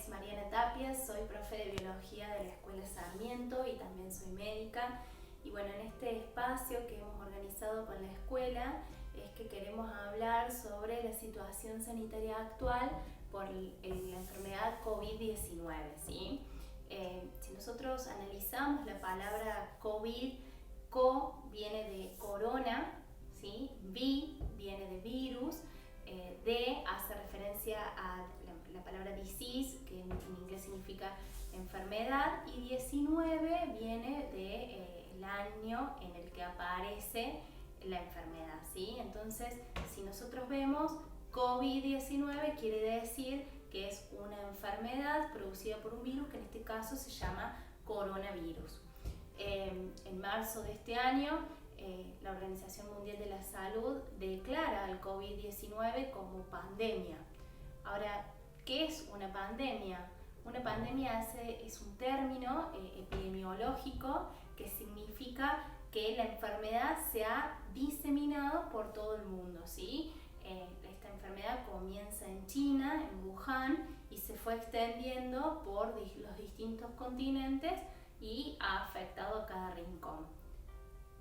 es Mariana Tapia, soy profe de biología de la Escuela Sarmiento y también soy médica. Y bueno, en este espacio que hemos organizado con la escuela es que queremos hablar sobre la situación sanitaria actual por la enfermedad COVID-19, ¿sí? Si nosotros analizamos la palabra COVID, CO viene de corona, ¿sí? Vi viene de virus, D hace referencia a la palabra disease, que en inglés significa enfermedad, y 19 viene del año en el que aparece la enfermedad, ¿sí? Entonces, si nosotros vemos COVID-19 quiere decir que es una enfermedad producida por un virus que en este caso se llama coronavirus. En marzo de este año, la Organización Mundial de la Salud declara al COVID-19 como pandemia. Ahora, ¿qué es una pandemia? Una pandemia es un término epidemiológico que significa que la enfermedad se ha diseminado por todo el mundo, ¿sí? Esta enfermedad comienza en China, en Wuhan, y se fue extendiendo por los distintos continentes y ha afectado a cada rincón.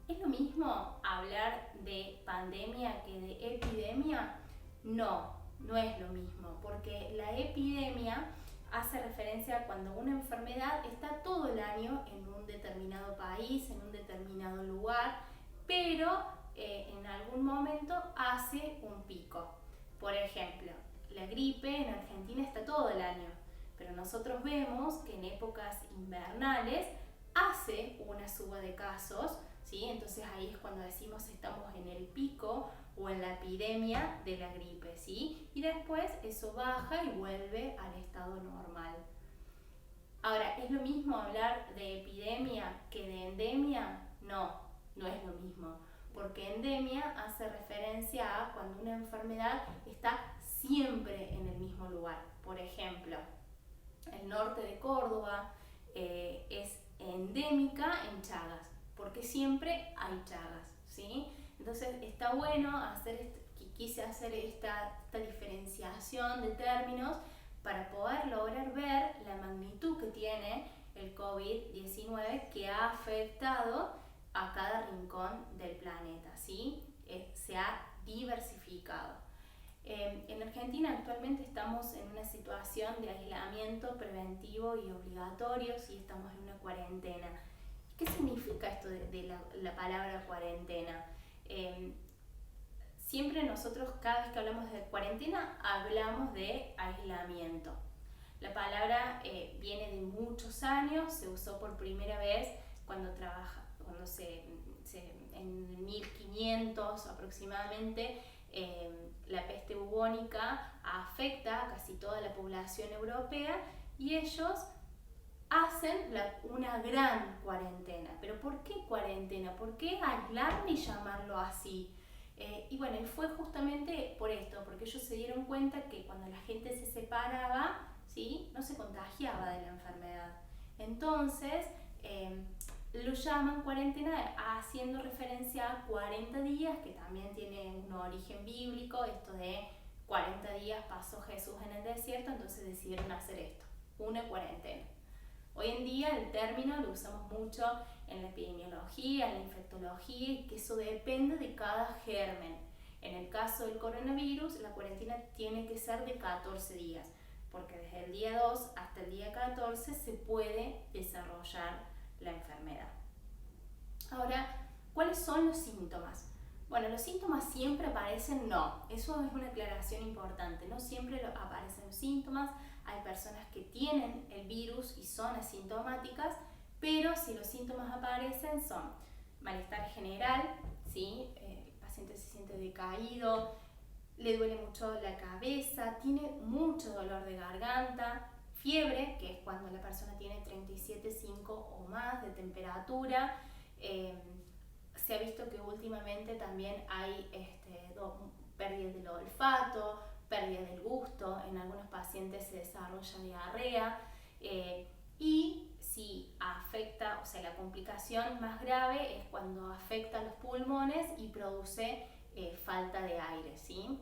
¿Es lo mismo hablar de pandemia que de epidemia? No, no es lo mismo, porque la epidemia hace referencia a cuando una enfermedad está todo el año en un determinado país, en un determinado lugar, pero en algún momento hace un pico. Por ejemplo, la gripe en Argentina está todo el año, pero nosotros vemos que en épocas invernales hace una suba de casos, ¿sí? Entonces ahí es cuando decimos estamos en el pico o en la epidemia de la gripe, ¿sí? Y después eso baja y vuelve al estado normal. Ahora, ¿es lo mismo hablar de epidemia que de endemia? No, no es lo mismo, porque endemia hace referencia a cuando una enfermedad está siempre en el mismo lugar. Por ejemplo, el norte de Córdoba es endémica en Chagas, porque siempre hay Chagas, ¿sí? Entonces está bueno quise hacer esta diferenciación de términos para poder lograr ver la magnitud que tiene el COVID-19 que ha afectado a cada rincón del planeta, ¿sí? Se ha diversificado. En Argentina actualmente estamos en una situación de aislamiento preventivo y obligatorio, sí, estamos en una cuarentena. ¿Qué significa esto de la palabra cuarentena? Siempre nosotros, cada vez que hablamos de cuarentena, hablamos de aislamiento. La palabra viene de muchos años, se usó por primera vez cuando en 1500 aproximadamente, la peste bubónica afecta a casi toda la población europea y ellos hacen una gran cuarentena. ¿Pero por qué cuarentena? ¿Por qué aislarme y llamarlo así? Y bueno, fue justamente por esto, porque ellos se dieron cuenta que cuando la gente se separaba, ¿sí?, no se contagiaba de la enfermedad. Entonces, lo llaman cuarentena haciendo referencia a 40 días, que también tiene un origen bíblico, esto de 40 días pasó Jesús en el desierto, entonces decidieron hacer esto, una cuarentena. Hoy en día el término lo usamos mucho en la epidemiología, en la infectología, y que eso depende de cada germen. En el caso del coronavirus, la cuarentena tiene que ser de 14 días, porque desde el día 2 hasta el día 14 se puede desarrollar la enfermedad. Ahora, ¿cuáles son los síntomas? Bueno, los síntomas siempre aparecen, no, eso es una aclaración importante, no siempre aparecen los síntomas. Hay personas que tienen el virus y son asintomáticas, pero si los síntomas aparecen son malestar general, ¿sí? El paciente se siente decaído, le duele mucho la cabeza, tiene mucho dolor de garganta, fiebre, que es cuando la persona tiene 37,5 o más de temperatura. Se ha visto que últimamente también hay pérdida del olfato, pérdida del gusto, en algunos pacientes se desarrolla diarrea, y si afecta, o sea, la complicación más grave es cuando afecta los pulmones y produce falta de aire, ¿sí?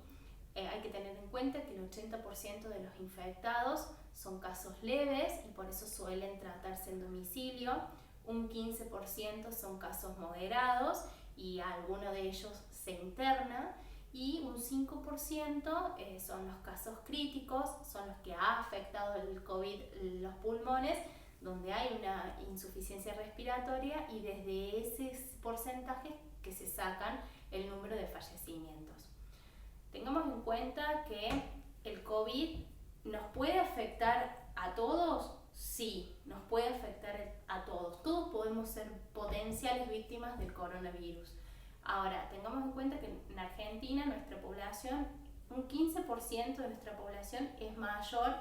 hay que tener en cuenta que el 80% de los infectados son casos leves y por eso suelen tratarse en domicilio. Un 15% son casos moderados y alguno de ellos se interna. Y un 5% son los casos críticos, son los que ha afectado el COVID los pulmones, donde hay una insuficiencia respiratoria y desde ese porcentaje que se sacan el número de fallecimientos. Tengamos en cuenta que el COVID nos puede afectar a todos. Sí, nos puede afectar a todos. Todos podemos ser potenciales víctimas del coronavirus. Ahora, tengamos en cuenta que en Argentina nuestra población, un 15% de nuestra población es mayor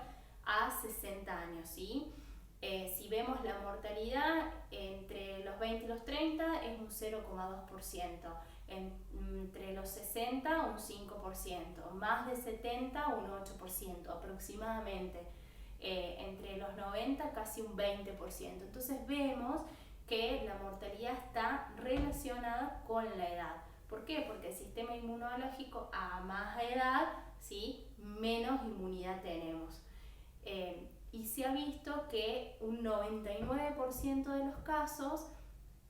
a 60 años, ¿sí? Si vemos la mortalidad entre los 20 y los 30 es un 0,2%, entre los 60 un 5%, más de 70 un 8% aproximadamente, entre los 90 casi un 20%. Entonces vemos que la mortalidad está relacionada con la edad. ¿Por qué? Porque el sistema inmunológico a más edad, ¿sí?, menos inmunidad tenemos. Y se ha visto que un 99% de los casos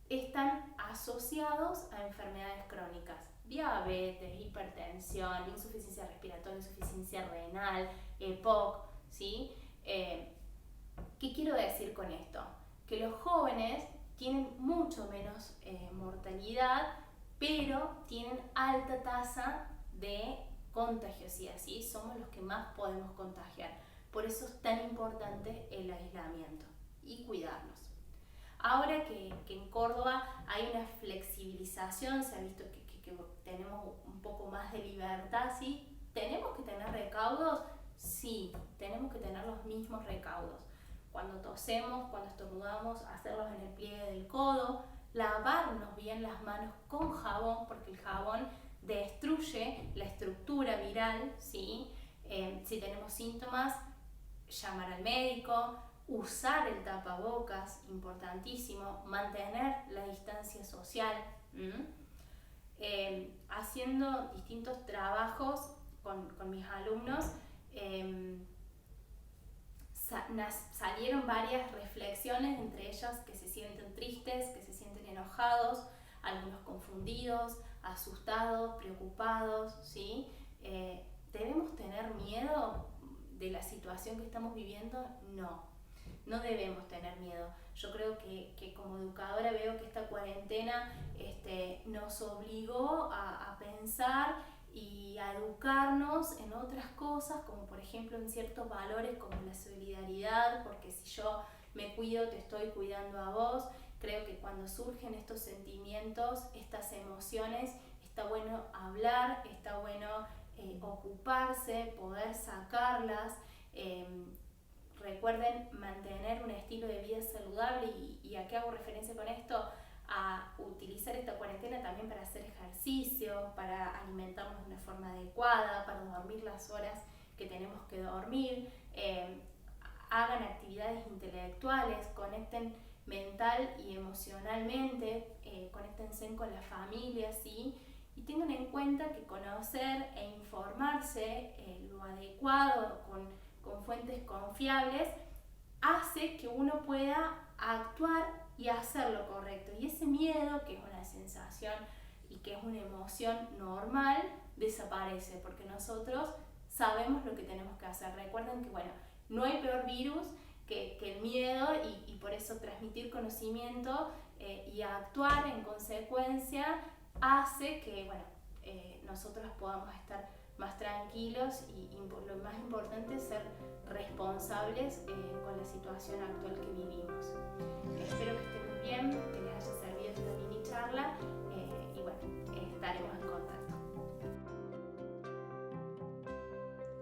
están asociados a enfermedades crónicas. Diabetes, hipertensión, insuficiencia respiratoria, insuficiencia renal, EPOC, ¿sí? ¿Qué quiero decir con esto? Que los jóvenes tienen mucho menos mortalidad, pero tienen alta tasa de contagiosidad, ¿sí? Somos los que más podemos contagiar. Por eso es tan importante el aislamiento y cuidarnos. Ahora que en Córdoba hay una flexibilización, se ha visto que tenemos un poco más de libertad, ¿sí? ¿Tenemos que tener recaudos? Sí, tenemos que tener los mismos recaudos. Cuando tosemos, cuando estornudamos, hacerlos en el pliegue del codo, lavarnos bien las manos con jabón, porque el jabón destruye la estructura viral, ¿sí? Si tenemos síntomas, llamar al médico, usar el tapabocas, importantísimo, mantener la distancia social, haciendo distintos trabajos con mis alumnos. Salieron varias reflexiones, entre ellas que se sienten tristes, que se sienten enojados, algunos confundidos, asustados, preocupados, ¿sí? ¿Debemos tener miedo de la situación que estamos viviendo? No debemos tener miedo. Yo creo que como educadora veo que esta cuarentena nos obligó a pensar y a educarnos en otras cosas, como por ejemplo en ciertos valores como la solidaridad, porque si yo me cuido, te estoy cuidando a vos. Creo que cuando surgen estos sentimientos, estas emociones, está bueno hablar, está bueno ocuparse, poder sacarlas. Recuerden mantener un estilo de vida saludable y ¿a qué hago referencia con esto? A utilizar esta cuarentena también para hacer ejercicio, para alimentarnos de una forma adecuada, para dormir las horas que tenemos que dormir, hagan actividades intelectuales, conecten mental y emocionalmente, conéctense con la familia, ¿sí? Y tengan en cuenta que conocer e informarse lo adecuado con fuentes confiables hace que uno pueda actuar y hacer lo correcto. Y ese miedo, que es una sensación y que es una emoción normal, desaparece porque nosotros sabemos lo que tenemos que hacer. Recuerden que, bueno, no hay peor virus que el miedo y por eso transmitir conocimiento y actuar en consecuencia hace que, bueno, nosotros podamos estar más tranquilos y lo más importante es ser responsables con la situación actual que vivimos. Espero que estén muy bien, que les haya servido esta mini charla y bueno, estaremos en contacto.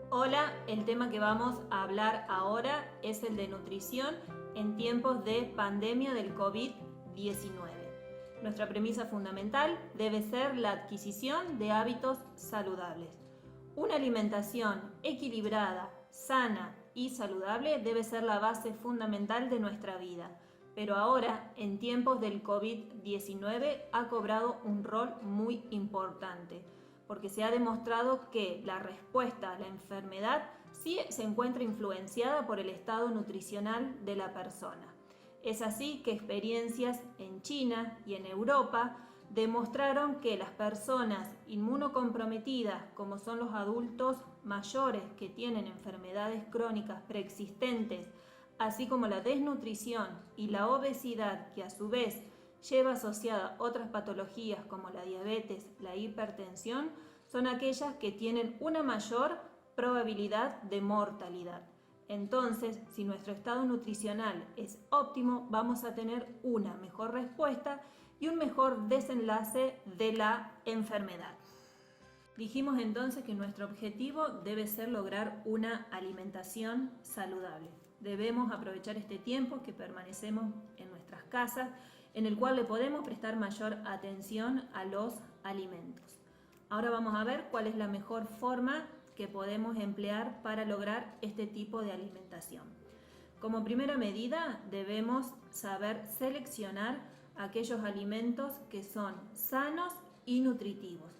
Hola, el tema que vamos a hablar ahora es el de nutrición en tiempos de pandemia del COVID-19. Nuestra premisa fundamental debe ser la adquisición de hábitos saludables. Una alimentación equilibrada, sana y saludable debe ser la base fundamental de nuestra vida, pero ahora, en tiempos del COVID-19, ha cobrado un rol muy importante, porque se ha demostrado que la respuesta a la enfermedad sí se encuentra influenciada por el estado nutricional de la persona. Es así que experiencias en China y en Europa demostraron que las personas inmunocomprometidas, como son los adultos mayores que tienen enfermedades crónicas preexistentes, así como la desnutrición y la obesidad, que a su vez lleva asociada otras patologías como la diabetes, la hipertensión, son aquellas que tienen una mayor probabilidad de mortalidad. Entonces, si nuestro estado nutricional es óptimo, vamos a tener una mejor respuesta y un mejor desenlace de la enfermedad. Dijimos entonces que nuestro objetivo debe ser lograr una alimentación saludable. Debemos aprovechar este tiempo que permanecemos en nuestras casas, en el cual le podemos prestar mayor atención a los alimentos. Ahora vamos a ver cuál es la mejor forma que podemos emplear para lograr este tipo de alimentación. Como primera medida, debemos saber seleccionar aquellos alimentos que son sanos y nutritivos.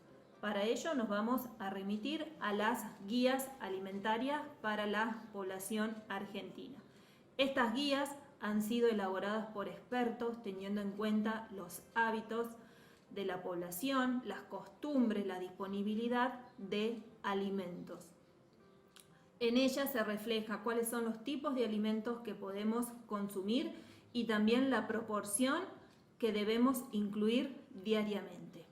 Para ello nos vamos a remitir a las guías alimentarias para la población argentina. Estas guías han sido elaboradas por expertos teniendo en cuenta los hábitos de la población, las costumbres, la disponibilidad de alimentos. En ellas se refleja cuáles son los tipos de alimentos que podemos consumir y también la proporción que debemos incluir diariamente.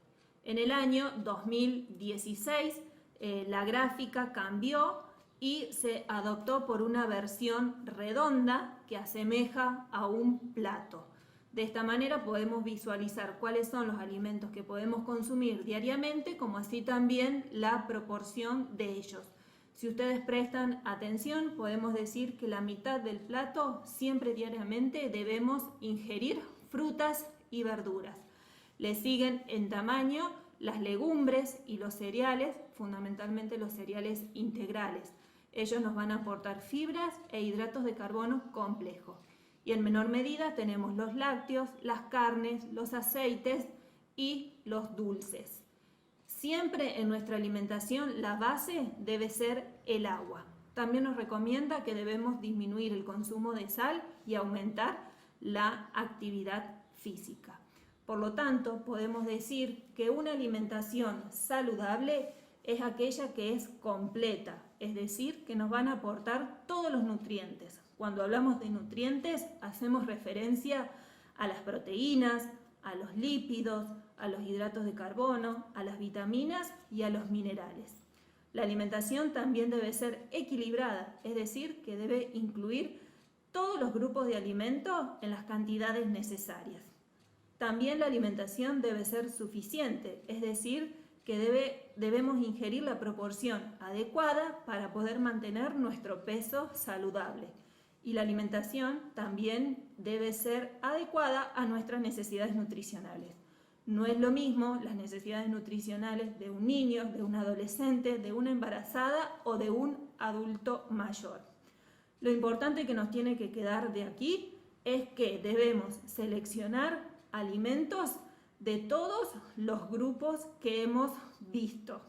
En el año 2016 la gráfica cambió y se adoptó por una versión redonda que asemeja a un plato. De esta manera podemos visualizar cuáles son los alimentos que podemos consumir diariamente, como así también la proporción de ellos. Si ustedes prestan atención, podemos decir que la mitad del plato siempre diariamente debemos ingerir frutas y verduras. Le siguen en tamaño las legumbres y los cereales, fundamentalmente los cereales integrales. Ellos nos van a aportar fibras e hidratos de carbono complejos. Y en menor medida tenemos los lácteos, las carnes, los aceites y los dulces. Siempre en nuestra alimentación la base debe ser el agua. También nos recomienda que debemos disminuir el consumo de sal y aumentar la actividad física. Por lo tanto, podemos decir que una alimentación saludable es aquella que es completa, es decir, que nos van a aportar todos los nutrientes. Cuando hablamos de nutrientes, hacemos referencia a las proteínas, a los lípidos, a los hidratos de carbono, a las vitaminas y a los minerales. La alimentación también debe ser equilibrada, es decir, que debe incluir todos los grupos de alimentos en las cantidades necesarias. También la alimentación debe ser suficiente, es decir, que debemos ingerir la proporción adecuada para poder mantener nuestro peso saludable. Y la alimentación también debe ser adecuada a nuestras necesidades nutricionales. No es lo mismo las necesidades nutricionales de un niño, de un adolescente, de una embarazada o de un adulto mayor. Lo importante que nos tiene que quedar de aquí es que debemos seleccionar alimentos de todos los grupos que hemos visto.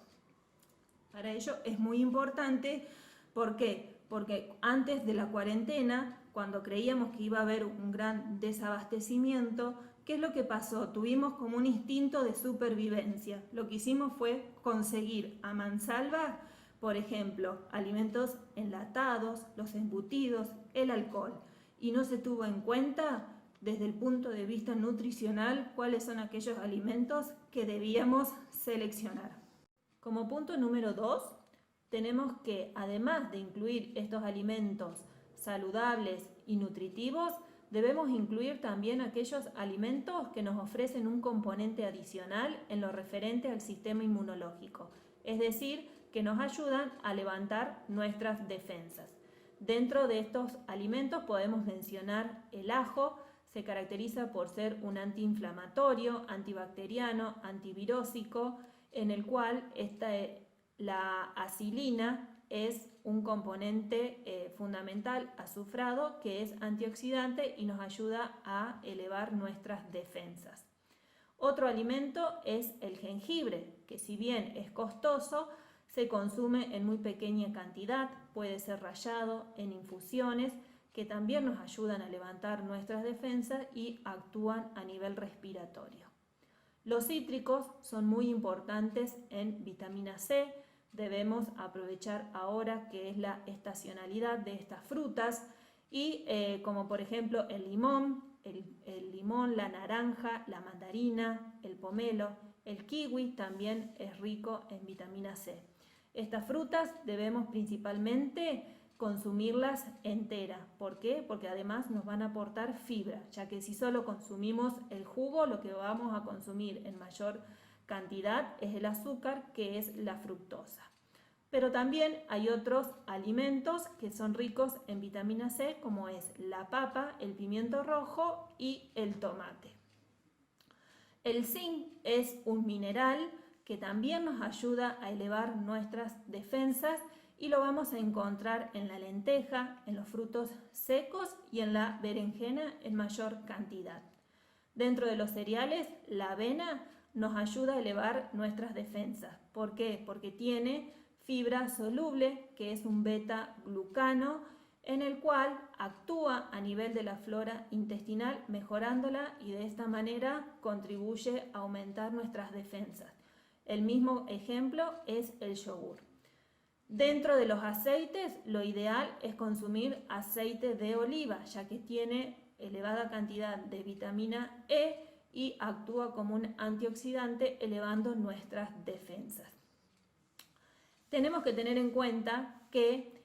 Para ello es muy importante, ¿por qué? Porque antes de la cuarentena, cuando creíamos que iba a haber un gran desabastecimiento, ¿qué es lo que pasó? Tuvimos como un instinto de supervivencia. Lo que hicimos fue conseguir a mansalva, por ejemplo, alimentos enlatados, los embutidos, el alcohol. Y no se tuvo en cuenta, desde el punto de vista nutricional, cuáles son aquellos alimentos que debíamos seleccionar. Como punto número 2, tenemos que, además de incluir estos alimentos saludables y nutritivos, debemos incluir también aquellos alimentos que nos ofrecen un componente adicional en lo referente al sistema inmunológico, es decir, que nos ayudan a levantar nuestras defensas. Dentro de estos alimentos podemos mencionar el ajo. Se caracteriza por ser un antiinflamatorio, antibacteriano, antivirósico, en el cual la acilina es un componente fundamental azufrado que es antioxidante y nos ayuda a elevar nuestras defensas. Otro alimento es el jengibre, que si bien es costoso, se consume en muy pequeña cantidad, puede ser rallado en infusiones, que también nos ayudan a levantar nuestras defensas y actúan a nivel respiratorio. Los cítricos son muy importantes en vitamina C. Debemos aprovechar ahora que es la estacionalidad de estas frutas y como por ejemplo el limón, la naranja, la mandarina, el pomelo, el kiwi también es rico en vitamina C. Estas frutas debemos principalmente consumirlas enteras. ¿Por qué? Porque además nos van a aportar fibra, ya que si solo consumimos el jugo, lo que vamos a consumir en mayor cantidad es el azúcar, que es la fructosa. Pero también hay otros alimentos que son ricos en vitamina C, como es la papa, el pimiento rojo y el tomate. El zinc es un mineral que también nos ayuda a elevar nuestras defensas y lo vamos a encontrar en la lenteja, en los frutos secos y en la berenjena en mayor cantidad. Dentro de los cereales, la avena nos ayuda a elevar nuestras defensas. ¿Por qué? Porque tiene fibra soluble, que es un beta-glucano, en el cual actúa a nivel de la flora intestinal, mejorándola y de esta manera contribuye a aumentar nuestras defensas. El mismo ejemplo es el yogur. Dentro de los aceites, lo ideal es consumir aceite de oliva, ya que tiene elevada cantidad de vitamina E y actúa como un antioxidante, elevando nuestras defensas. Tenemos que tener en cuenta que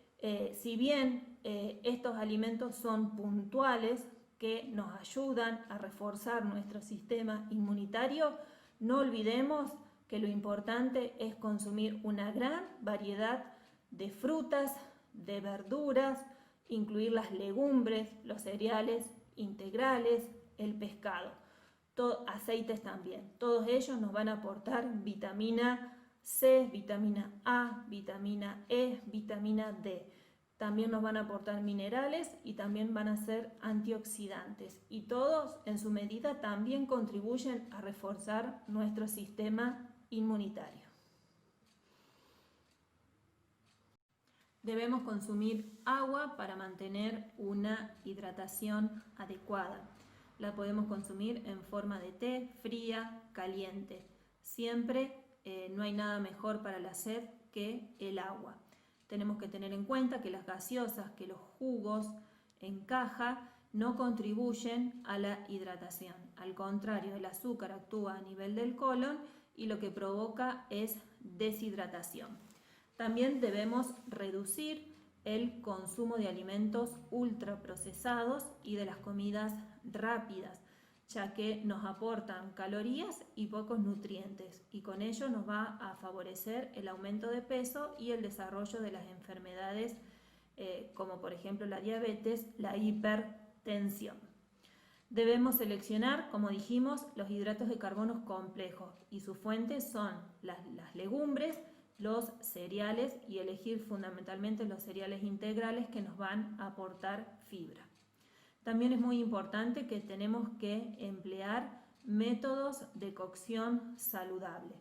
si bien estos alimentos son puntuales, que nos ayudan a reforzar nuestro sistema inmunitario, no olvidemos que lo importante es consumir una gran variedad de frutas, de verduras, incluir las legumbres, los cereales integrales, el pescado, aceites también. Todos ellos nos van a aportar vitamina C, vitamina A, vitamina E, vitamina D. También nos van a aportar minerales y también van a ser antioxidantes. Y todos en su medida también contribuyen a reforzar nuestro sistema inmunitario. Debemos consumir agua para mantener una hidratación adecuada. La podemos consumir en forma de té, fría, caliente. Siempre no hay nada mejor para la sed que el agua. Tenemos que tener en cuenta que las gaseosas, que los jugos en caja no contribuyen a la hidratación. Al contrario, el azúcar actúa a nivel del colon y lo que provoca es deshidratación. También debemos reducir el consumo de alimentos ultraprocesados y de las comidas rápidas, ya que nos aportan calorías y pocos nutrientes, y con ello nos va a favorecer el aumento de peso y el desarrollo de las enfermedades como por ejemplo la diabetes, la hipertensión. Debemos seleccionar, como dijimos, los hidratos de carbono complejos y sus fuentes son las legumbres, los cereales y elegir fundamentalmente los cereales integrales que nos van a aportar fibra. También es muy importante que tenemos que emplear métodos de cocción saludable.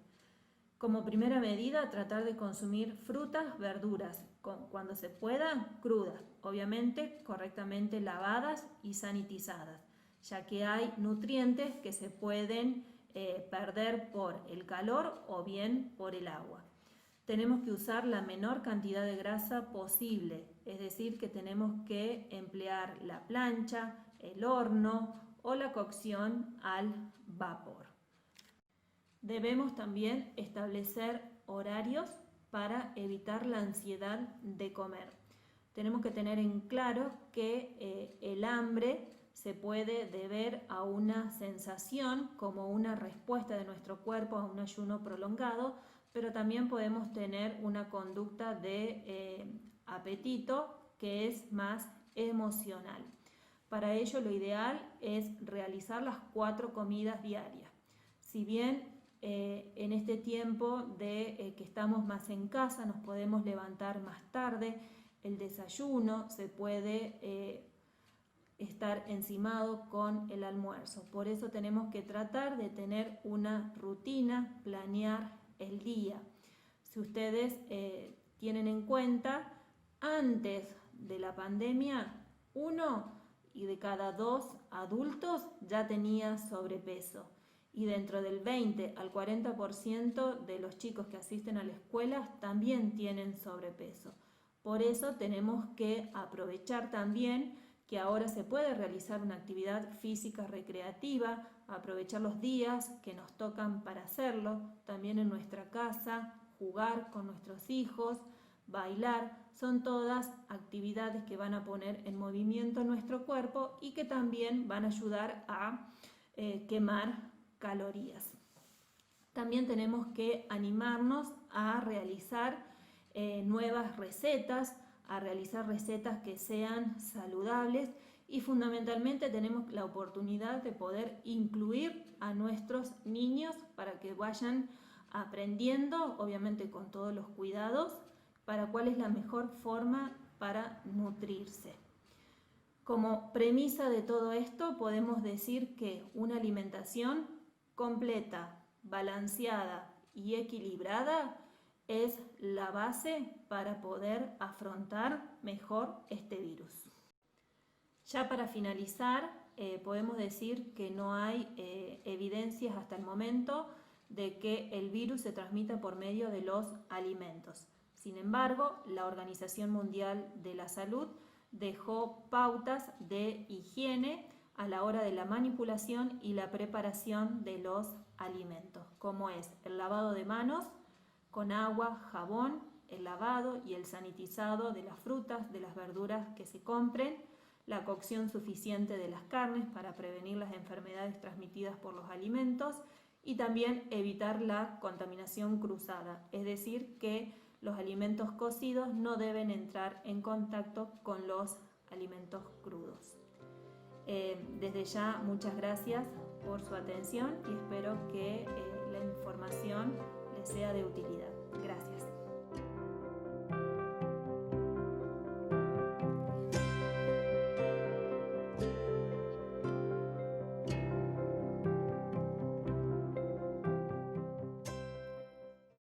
Como primera medida, tratar de consumir frutas, verduras, cuando se pueda, crudas, obviamente correctamente lavadas y sanitizadas, ya que hay nutrientes que se pueden perder por el calor o bien por el agua. Tenemos que usar la menor cantidad de grasa posible, es decir, que tenemos que emplear la plancha, el horno o la cocción al vapor. Debemos también establecer horarios para evitar la ansiedad de comer. Tenemos que tener en claro que el hambre se puede deber a una sensación como una respuesta de nuestro cuerpo a un ayuno prolongado, pero también podemos tener una conducta de apetito que es más emocional. Para ello lo ideal es realizar las 4 comidas diarias. Si bien en este tiempo de que estamos más en casa nos podemos levantar más tarde, el desayuno se puede estar encimado con el almuerzo. Por eso tenemos que tratar de tener una rutina, planear el día. Si ustedes tienen en cuenta, antes de la pandemia, 1 de cada 2 adultos ya tenía sobrepeso. Y dentro del 20 al 40% de los chicos que asisten a la escuela también tienen sobrepeso. Por eso tenemos que aprovechar también que ahora se puede realizar una actividad física recreativa, aprovechar los días que nos tocan para hacerlo, también en nuestra casa, jugar con nuestros hijos, bailar, son todas actividades que van a poner en movimiento nuestro cuerpo y que también van a ayudar a quemar calorías. También tenemos que animarnos a realizar nuevas recetas, a realizar recetas que sean saludables y fundamentalmente tenemos la oportunidad de poder incluir a nuestros niños para que vayan aprendiendo, obviamente con todos los cuidados, para cuál es la mejor forma para nutrirse. Como premisa de todo esto podemos decir que una alimentación completa, balanceada y equilibrada es la base para poder afrontar mejor este virus. Ya para finalizar, podemos decir que no hay evidencias hasta el momento de que el virus se transmita por medio de los alimentos. Sin embargo, la Organización Mundial de la Salud dejó pautas de higiene a la hora de la manipulación y la preparación de los alimentos, como es el lavado de manos con agua, jabón, el lavado y el sanitizado de las frutas, de las verduras que se compren, la cocción suficiente de las carnes para prevenir las enfermedades transmitidas por los alimentos y también evitar la contaminación cruzada, es decir, que los alimentos cocidos no deben entrar en contacto con los alimentos crudos. Desde ya, muchas gracias por su atención y espero que la información les sea de utilidad.